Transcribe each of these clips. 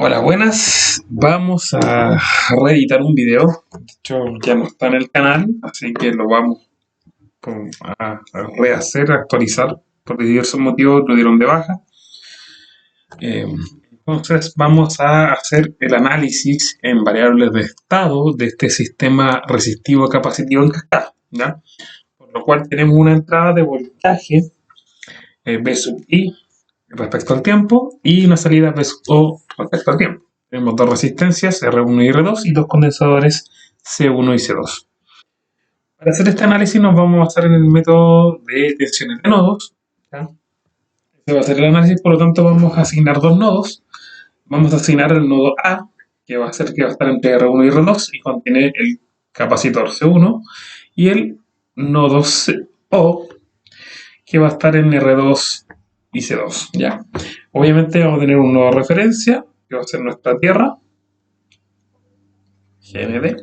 Hola, buenas. Vamos a reeditar un video. De hecho, ya no está en el canal, así que lo vamos a rehacer, a actualizar. Por diversos motivos lo dieron de baja. Eh, entonces, vamos a hacer el análisis en variables de estado de este sistema resistivo capacitivo en cascada, ¿ya? Por lo cual tenemos una entrada de voltaje V sub I respecto al tiempo y una salida V sub O respecto al tiempo. Tenemos dos resistencias, R1 y R2, y dos condensadores, C1 y C2. Para hacer este análisis nos vamos a basar en el método de tensiones de nodos. ¿Ya? Este va a ser el análisis, por lo tanto vamos a asignar dos nodos. Vamos a asignar el nodo A, que va a estar entre R1 y R2 y contiene el capacitor C1, y el nodo O, que va a estar en R2 y C2. ¿Ya? Obviamente vamos a tener un nodo de referencia, que va a ser nuestra tierra, GND.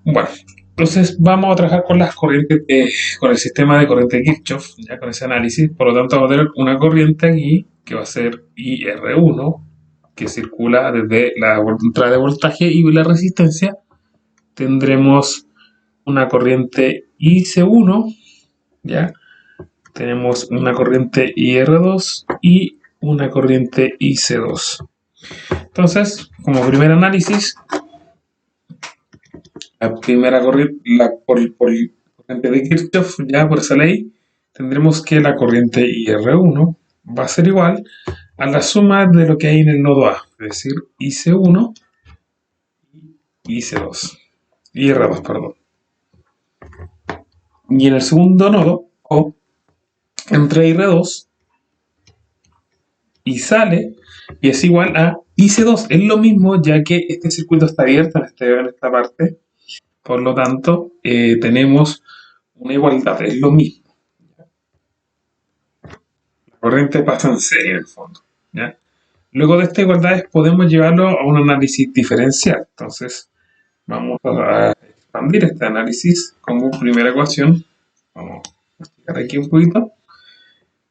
Bueno, entonces vamos a trabajar con las corrientes, con el sistema de corriente de Kirchhoff, ya con ese análisis. Por lo tanto, vamos a tener una corriente aquí que va a ser IR1, que circula desde la entrada de voltaje y la resistencia. Tendremos una corriente IC1, ya. Tenemos una corriente IR2 y una corriente IC2. Entonces, como primer análisis, la primera corriente, por corriente de Kirchhoff, ya por esa ley, tendremos que la corriente IR1 va a ser igual a la suma de lo que hay en el nodo A, es decir, IC1 y IC2, IR2, perdón. Y en el segundo nodo, O, entra IR2 y sale, y es igual a IC2. Es lo mismo, ya que este circuito está abierto en esta parte. Por lo tanto, tenemos una igualdad, es lo mismo. La corriente pasa en serie en el fondo, ¿ya? Luego de estas igualdades podemos llevarlo a un análisis diferencial. Entonces, vamos a expandir este análisis como primera ecuación. Vamos a explicar aquí un poquito.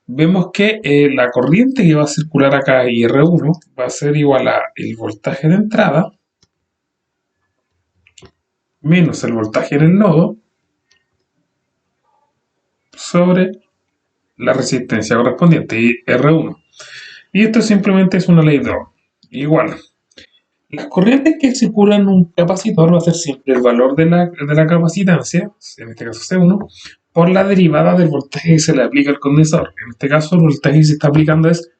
Vemos que la corriente que va a circular acá, IR1, va a ser igual a el voltaje de entrada menos el voltaje en el nodo sobre la resistencia correspondiente, R1. Y esto simplemente es una ley de Ohm. Igual, las corrientes que circulan en un capacitor va a ser siempre el valor de la capacitancia, en este caso C1, por la derivada del voltaje que se le aplica al condensador. En este caso, el voltaje que se está aplicando es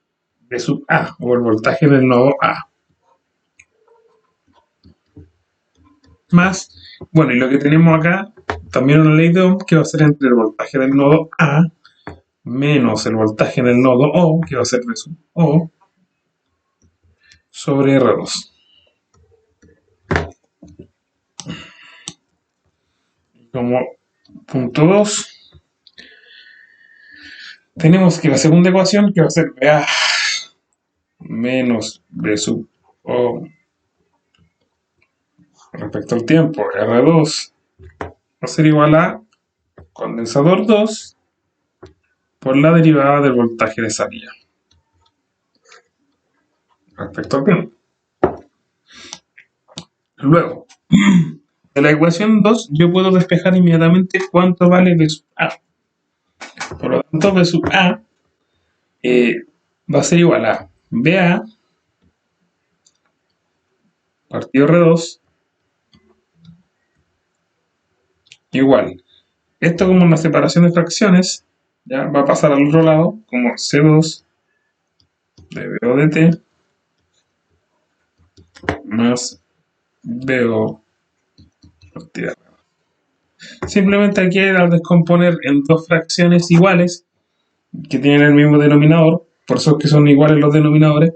V sub A, o el voltaje en el nodo A. Más, bueno, y lo que tenemos acá, también una ley de Ohm, que va a ser entre el voltaje del nodo A menos el voltaje en el nodo O, que va a ser V sub O, sobre R2. Como punto 2, tenemos que la segunda ecuación, que va a ser VA menos V sub O respecto al tiempo, R2, va a ser igual a condensador 2 por la derivada del voltaje de salida respecto al tiempo. Luego, de la ecuación 2, yo puedo despejar inmediatamente cuánto vale V sub A. Por lo tanto, V sub A va a ser igual a VA partido R2 igual. Esto, como una separación de fracciones, ya va a pasar al otro lado como C2 de VO de T más VO partida R2. Simplemente aquí, al descomponer en dos fracciones iguales que tienen el mismo denominador, por eso es que son iguales los denominadores,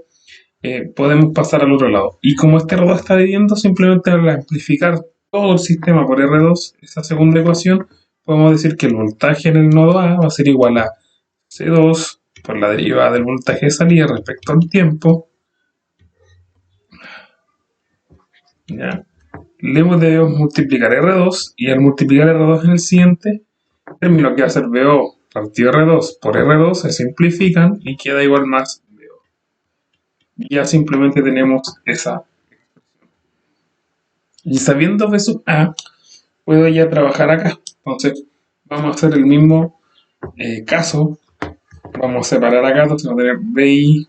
podemos pasar al otro lado. Y como este R2 está dividiendo, simplemente al amplificar todo el sistema por R2, esa segunda ecuación, podemos decir que el voltaje en el nodo A va a ser igual a C2 por la derivada del voltaje de salida respecto al tiempo. ¿Ya? Luego debemos multiplicar R2, y al multiplicar R2 en el siguiente término, que va a ser VO partido R2 por R2, se simplifican y queda igual más VO. Y ya simplemente tenemos esa. Y sabiendo B sub A, puedo ya trabajar acá. Entonces, vamos a hacer el mismo caso. Vamos a separar acá, entonces vamos a tener BI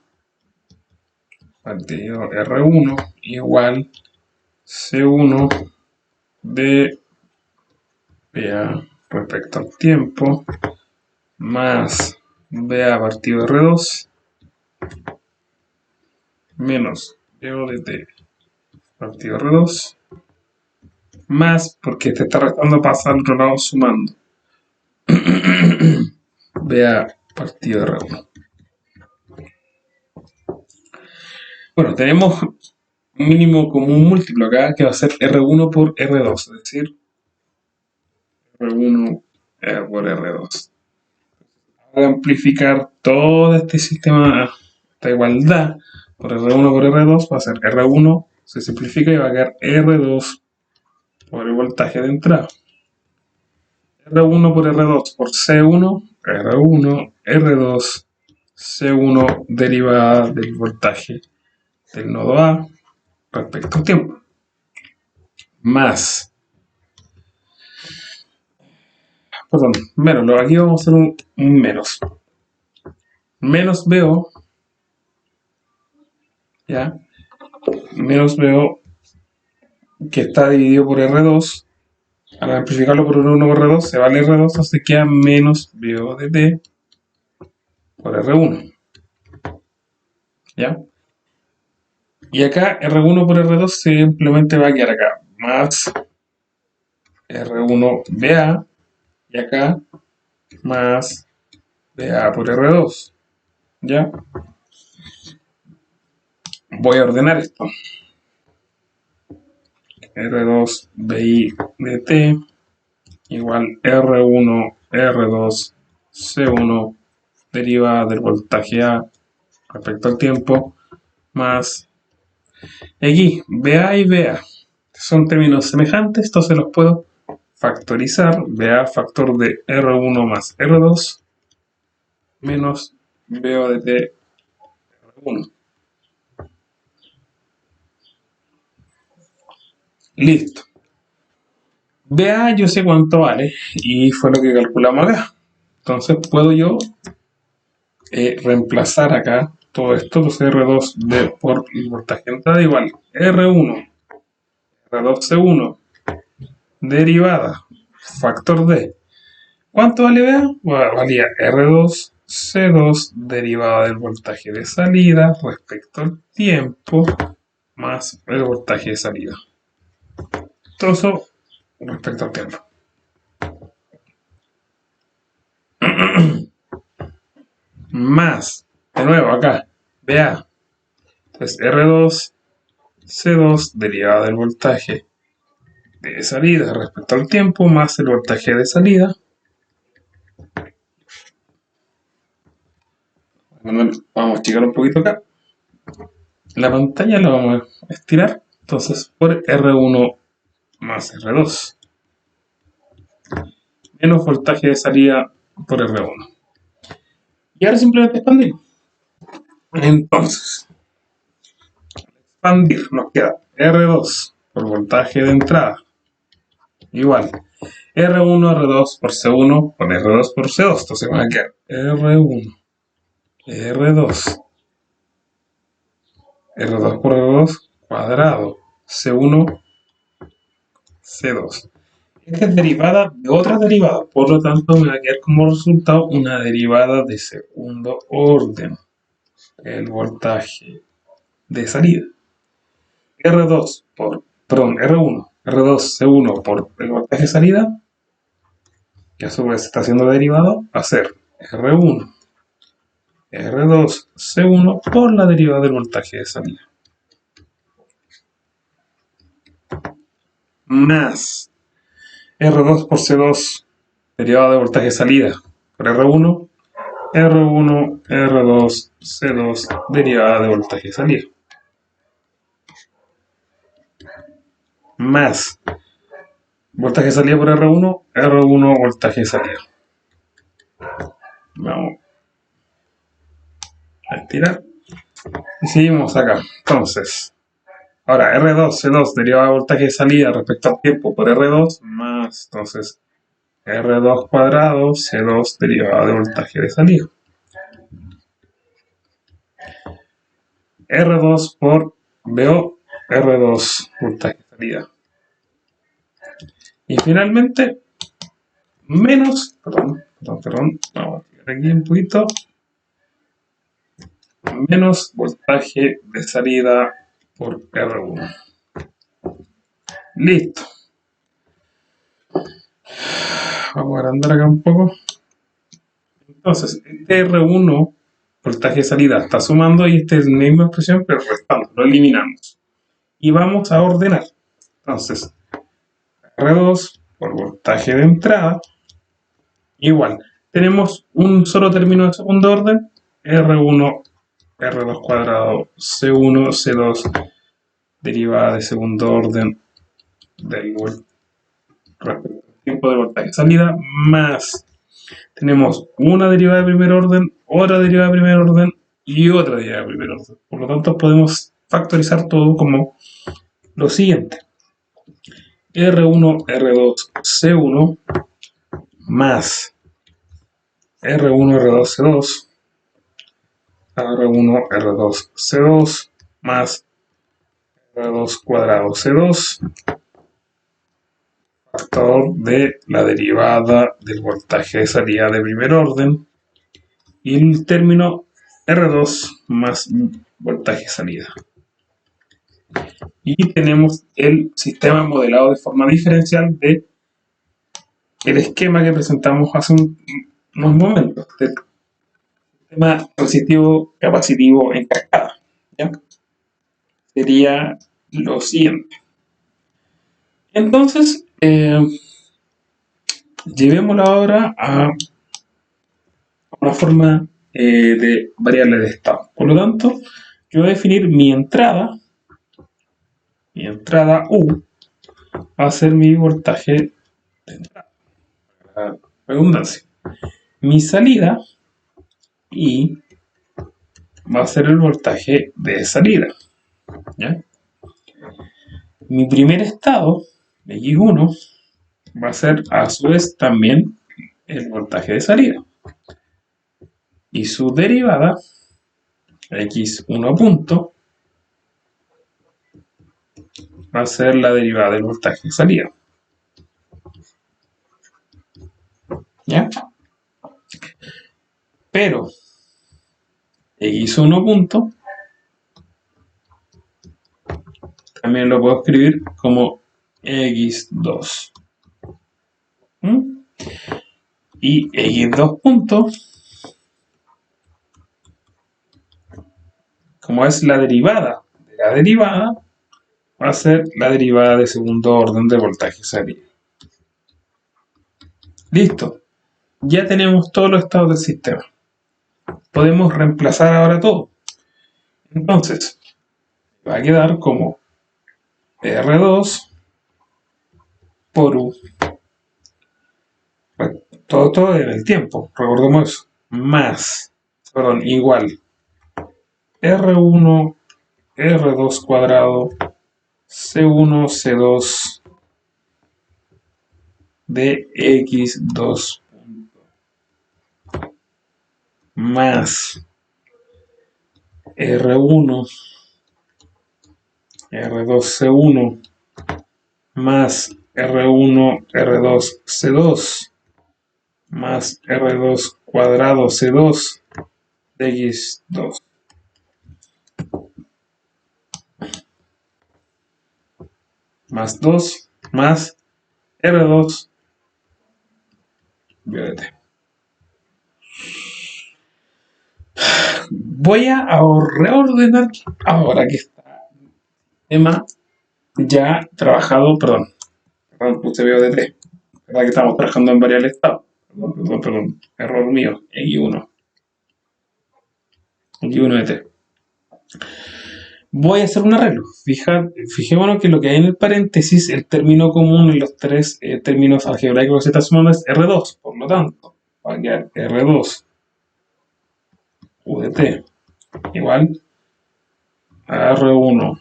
partido R1 igual C1 de BA respecto al tiempo más BA partido R2 menos BO de T partido R2 más, porque te está restando, pasa al otro lado sumando BA partido R1. Bueno, tenemos un mínimo común múltiplo acá que va a ser R1 por R2, es decir, R1 por R2. Al amplificar todo este sistema, esta igualdad por R1 por R2, va a ser R1, se simplifica y va a quedar R2 por el voltaje de entrada. R1 por R2 por C1, R1, R2, C1 derivada del voltaje del nodo A respecto al tiempo. Más, perdón, menos, aquí vamos a hacer un menos. Menos BO, ya, menos BO que está dividido por R2. Al amplificarlo por R1 por R2, se va al R2, entonces queda menos BO de T por R1. ¿Ya? Y acá R1 por R2 simplemente va a quedar acá. Más R1 BA. Y acá más BA por R2. ¿Ya? Voy a ordenar esto. R2 BI de T igual R1 R2 C1 derivada del voltaje A respecto al tiempo más aquí BA y BA son términos semejantes, entonces los puedo factorizar. BA factor de R1 más R2 menos BO de T R1. Listo. BA yo sé cuánto vale y fue lo que calculamos acá. Entonces puedo yo reemplazar acá todo esto, entonces R2 de por el voltaje de entrada igual R1 R2C1 derivada factor de ¿cuánto vale BA? Bueno, valía R2 C2 derivada del voltaje de salida respecto al tiempo más el voltaje de salida. Todo eso respecto al tiempo. Más, de nuevo acá, BA. Entonces R2 C2 derivada del voltaje de salida respecto al tiempo más el voltaje de salida. Vamos a achicar un poquito acá. La pantalla la vamos a estirar. Entonces por R1 más R2 menos voltaje de salida por R1. Y ahora simplemente expandimos. Entonces, expandir nos queda R2 por voltaje de entrada igual R1 R2 por C1 por R2 por C2. Entonces va a quedar R1 R2 R2 por R2 cuadrado C1 C2. Esta es derivada de otra derivada, por lo tanto me va a quedar como resultado una derivada de segundo orden. El voltaje de salida. R2 por, perdón, R1, R2, C1 por el voltaje de salida, que a su vez está haciendo derivado, va a ser R1, R2, C1 por la derivada del voltaje de salida. Más R2 por C2, derivada de voltaje de salida, por R1, R1, R2, C2, derivada de voltaje de salida. Más voltaje de salida por R1, R1 voltaje de salida. Vamos a estirar. Y seguimos acá. Entonces, ahora R2, C2, derivada de voltaje de salida respecto al tiempo por R2, más, entonces, R2 cuadrado, C2 derivada de voltaje de salida. R2 por VO, R2 voltaje de salida. Y finalmente, menos, perdón, vamos a tirar aquí un poquito, menos voltaje de salida por R1. Listo. Vamos a agrandar acá un poco. Entonces, este R1, voltaje de salida, está sumando y esta es la misma expresión, pero restando, lo eliminamos. Y vamos a ordenar. Entonces, R2 por voltaje de entrada, igual. Tenemos un solo término de segundo orden, R1, R2 cuadrado, C1, C2, derivada de segundo orden del respecto al tiempo de voltaje de salida, más tenemos una derivada de primer orden, otra derivada de primer orden y otra derivada de primer orden. Por lo tanto, podemos factorizar todo como lo siguiente. R1, R2, C1 más R1, R2, C2, R1, R2, C2 más R2 cuadrado C2, factor de la derivada del voltaje de salida de primer orden y el término R2 más voltaje de salida. Y tenemos el sistema modelado de forma diferencial de el esquema que presentamos hace unos momentos, del sistema resistivo capacitivo en cascada. ¿Ya? Sería lo siguiente. Entonces, llevémoslo ahora a una forma de variable de estado. Por lo tanto, yo voy a definir mi entrada U va a ser mi voltaje de entrada, para redundancia. Mi salida I va a ser el voltaje de salida. ¿Ya? Mi primer estado, X1, va a ser a su vez también el voltaje de salida. Y su derivada, X1 punto, va a ser la derivada del voltaje de salida. ¿Ya? Pero X1 punto también lo puedo escribir como X2. Y X2 punto, como es la derivada de la derivada, va a ser la derivada de segundo orden de voltaje salida. Listo. Ya tenemos todos los estados del sistema. Podemos reemplazar ahora todo. Entonces, va a quedar como R2 por U. Todo en el tiempo, recordemos eso. Más, igual. R1, R2 cuadrado, C1, C2 de X2 más R1, R2, C1 más R1, R2, C2 más R2 cuadrado C2 de X2. Más 2 más R2 de Voy a reordenar ahora que está el tema ya trabajado, perdón, puse VO3, verdad que estamos trabajando en variables estado, perdón, error mío, X1 de T. Voy a hacer un arreglo. Fijémonos que lo que hay en el paréntesis, el término común en los tres términos algebraicos que se está sumando es R2. Por lo tanto, va a quedar R2 U de T igual a R1,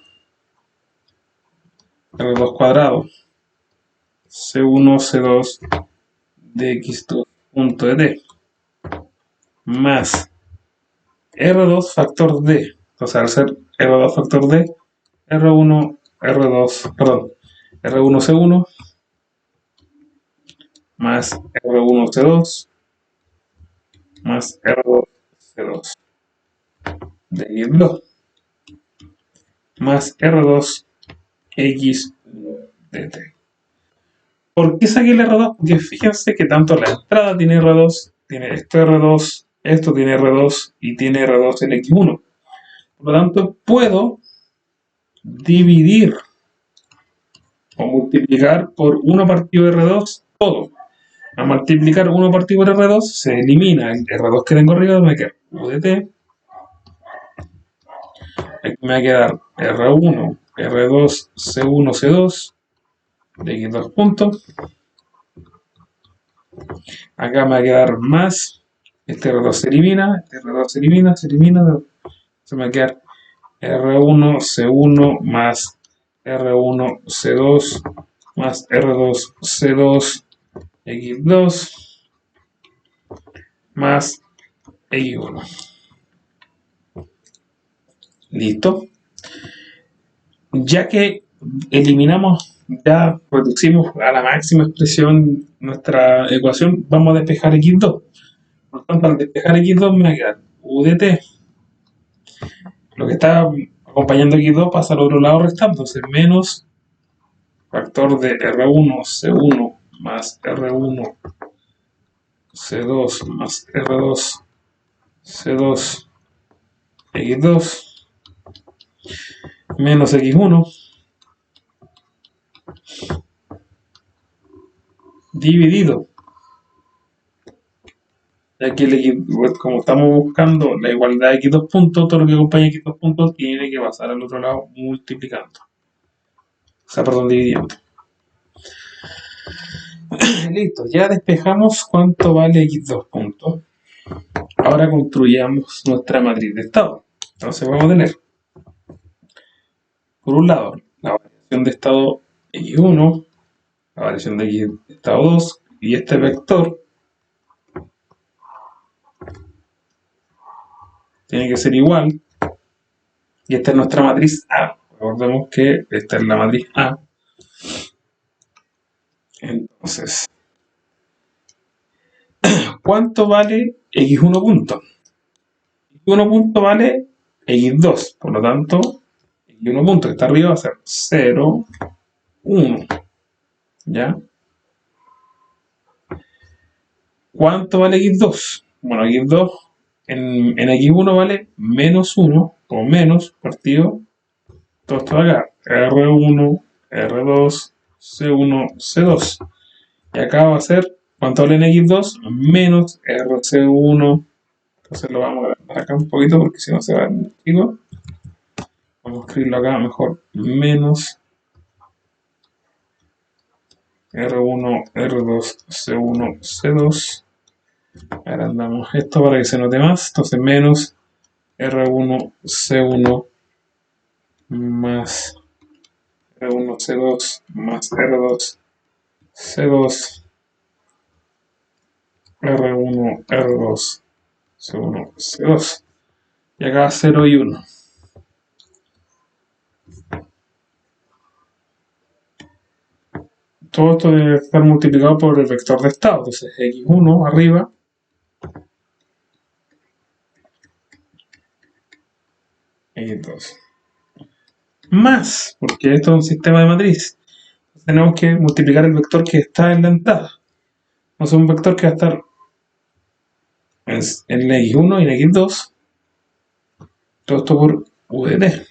R2 cuadrado, C1, C2 de X2 punto de T, más R2 factor D. Entonces, al ser R2 factor D, R1, R2, perdón, R1, C1, más R1, C2, más R2, C2 de X2, más R2, X de T. ¿Por qué saqué el R2? Porque fíjense que tanto la entrada tiene R2, tiene esto R2, esto tiene R2 y tiene R2 en X1. Por lo tanto, puedo dividir o multiplicar por 1 partido R2 todo. A multiplicar 1 partido por R2 se elimina el R2 que tengo arriba, me queda U de T. Aquí me va a quedar R1, R2, C1, C2 de X2 puntos. Acá me va a quedar más. Este R2 se elimina, este R2 se elimina, se me va a quedar R1, C1 más R1, C2 más R2, C2, X2 más X1. ¿Listo? Ya que eliminamos, ya reducimos a la máxima expresión nuestra ecuación, vamos a despejar X2. Por lo tanto, al despejar X2 me va a quedar U de T. Lo que está acompañando X2 pasa al otro lado restando, entonces menos factor de R1, C1 más R1, C2 más R2, C2, X2 menos X1 dividido. Ya que como estamos buscando la igualdad de X2 puntos, todo lo que acompaña X2 puntos tiene que pasar al otro lado multiplicando. O sea, perdón, dividiendo. Listo, ya despejamos cuánto vale X2 puntos. Ahora construyamos nuestra matriz de estado. Entonces vamos a tener, por un lado, la variación de estado X1, la variación de X de estado 2, y este vector tiene que ser igual, y esta es nuestra matriz A. Recordemos que esta es la matriz A. Entonces, ¿cuánto vale X1 punto? X1 punto vale X2, por lo tanto, X1 punto que está arriba va a ser 0, 1. ¿Ya? ¿Cuánto vale X2? Bueno, X2 en X1 vale menos 1, o menos, partido, todo esto de acá, R1, R2, C1, C2. Y acá va a ser, ¿cuánto vale en X2? Menos RC1. Entonces lo vamos a agrandar acá un poquito porque si no se va a ver chico. Vamos a escribirlo acá mejor. Menos R1, R2, C1, C2. Agrandamos esto para que se note más. Entonces menos R1, C1 más R1, C2 más R2, C2, R1, R2, C1, C2. Y acá 0 y 1. Todo esto debe estar multiplicado por el vector de estado. Entonces X1 arriba X2. Más, porque esto es un sistema de matriz. Tenemos que multiplicar el vector que está en la entrada. Entonces un vector que va a estar en la X1 y en X2. Todo esto por U de T.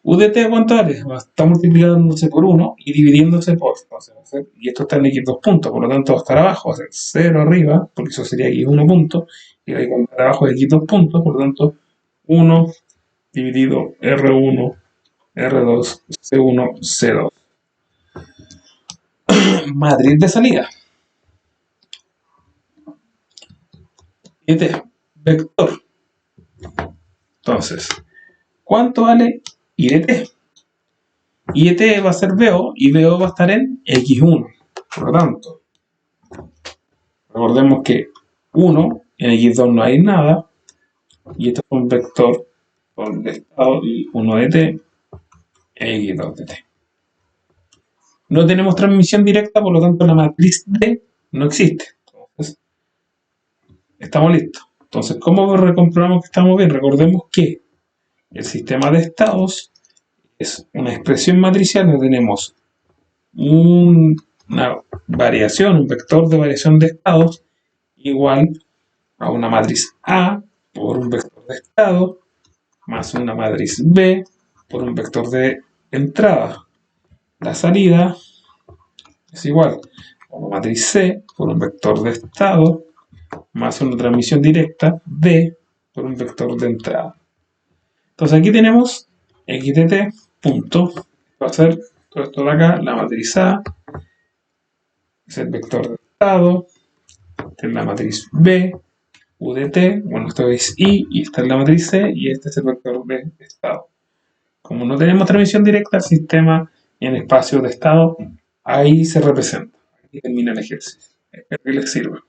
U de T, ¿cuánto vale? Está multiplicándose por 1 y dividiéndose por. Entonces, y esto está en X2 puntos, por lo tanto va a estar abajo, va a ser 0 arriba, porque eso sería X1 punto, y la igualdad de abajo es X2 puntos, por lo tanto 1 dividido R1, R2, C1, C2. Matriz de salida. Este vector. Entonces, ¿Cuánto vale I de t? I de t va a ser BO y BO va a estar en X1. Por lo tanto, recordemos que 1 en X2 no hay nada y esto es un vector de estado y 1 de t en X2 de t. No tenemos transmisión directa, por lo tanto la matriz D no existe. Entonces, estamos listos. Entonces, ¿cómo recomprobamos que estamos bien? Recordemos que el sistema de estados es una expresión matricial donde tenemos una variación, un vector de variación de estados igual a una matriz A por un vector de estado más una matriz B por un vector de entrada. La salida es igual a una matriz C por un vector de estado más una transmisión directa D por un vector de entrada. Entonces aquí tenemos x de t punto, va a ser todo esto de acá, la matriz A, es el vector de estado, esta es la matriz B, U de t, bueno, esto es I, y esta es la matriz C, y este es el vector de estado. Como no tenemos transmisión directa, el sistema en espacio de estado, ahí se representa. Aquí termina el ejercicio. Espero que les sirva.